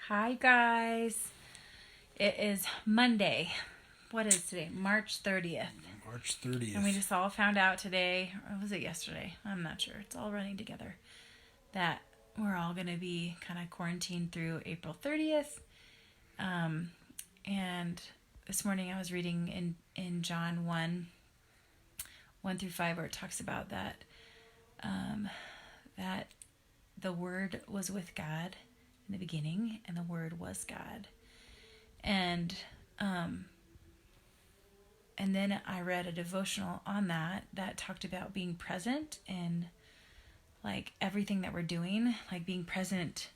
Hi, guys. It is Monday. What is today? March 30th. March 30th. And we just all found out today, or was it yesterday? I'm not sure. It's all running together. That we're all going to be kind of quarantined through April 30th. And this morning I was reading in John 1 through 5, where it talks about that that the Word was with God in the beginning, and the Word was God. And then I read a devotional on that talked about being present in like everything that we're doing, like being present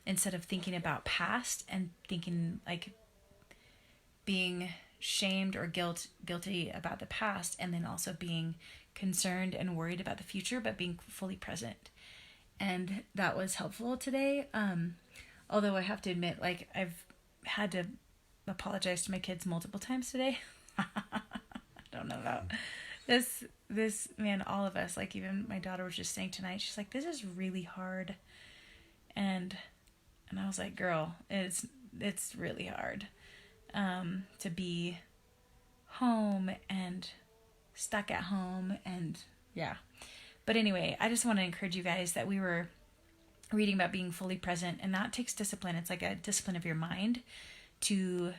instead of thinking about past and thinking like being shamed or guilty about the past, and then also being concerned and worried about the future, but being fully present. And that was helpful today. Although I have to admit, like, I've had to apologize to my kids multiple times today. I don't know about this man, all of us, like even my daughter was just saying tonight, she's like, this is really hard. And I was like, girl, it's really hard to be home and stuck at home, and yeah. But anyway, I just want to encourage you guys that we were reading about being fully present, and that takes discipline. It's like a discipline of your mind to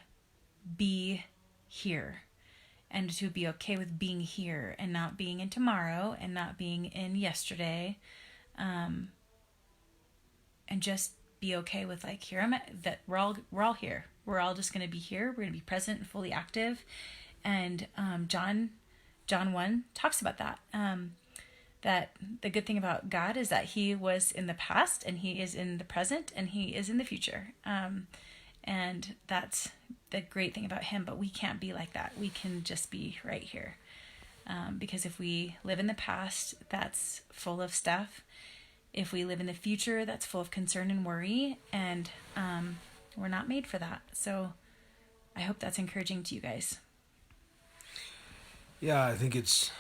be here and to be okay with being here and not being in tomorrow and not being in yesterday, and just be okay with like, here I'm at, that we're all here. We're all just going to be here. We're going to be present and fully active. And John 1 talks about that. That the good thing about God is that he was in the past, and he is in the present, and he is in the future. And that's the great thing about him. But we can't be like that. We can just be right here. Because if we live in the past, that's full of stuff. If we live in the future, that's full of concern and worry. And we're not made for that. So I hope that's encouraging to you guys. Yeah, I think it's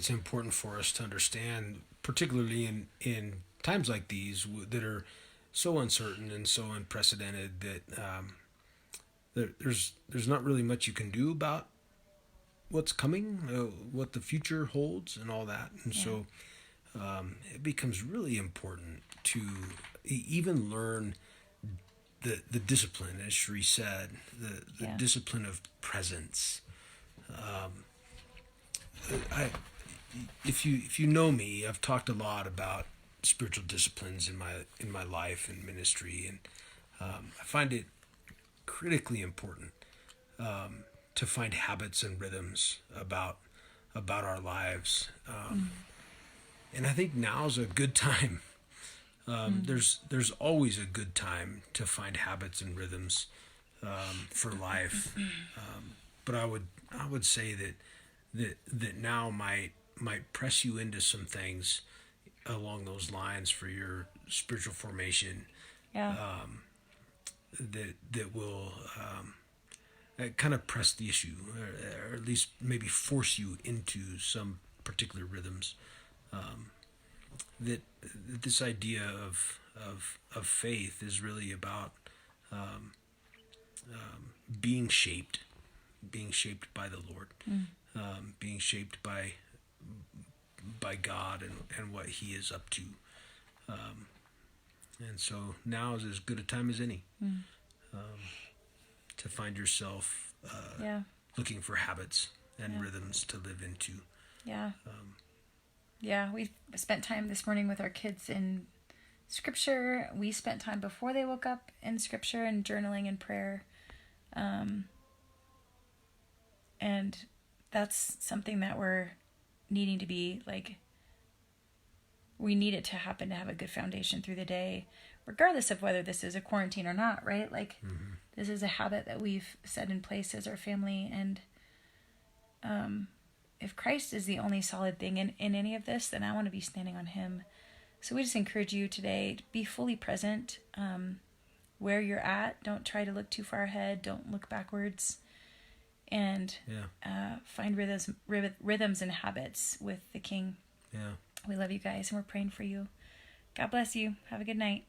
important for us to understand, particularly in times like these that are so uncertain and so unprecedented, that there's not really much you can do about what's coming, what the future holds, and all that. And so it becomes really important to even learn the discipline, as Cherie said, the discipline of presence. If you know me, I've talked a lot about spiritual disciplines in my life and ministry, and I find it critically important to find habits and rhythms about our lives, and I think now's a good time. There's always a good time to find habits and rhythms for life, but I would say that now might press you into some things along those lines for your spiritual formation. That will kind of press the issue, or at least maybe force you into some particular rhythms. That this idea of faith is really about being shaped by the Lord, being shaped by God and what he is up to. And so now is as good a time as any to find yourself looking for habits and rhythms to live into. We spent time this morning with our kids in scripture. We spent time before they woke up in scripture and journaling and prayer. And that's something that we're needing to be like, we need it to happen to have a good foundation through the day, regardless of whether this is a quarantine or not, right? Like, this is a habit that we've set in place as our family. And if Christ is the only solid thing in any of this, then I want to be standing on him. So we just encourage you today to be fully present where you're at. Don't try to look too far ahead. Don't look backwards. And find rhythms and habits with the King. We love you guys, and we're praying for you. God bless you. Have a good night.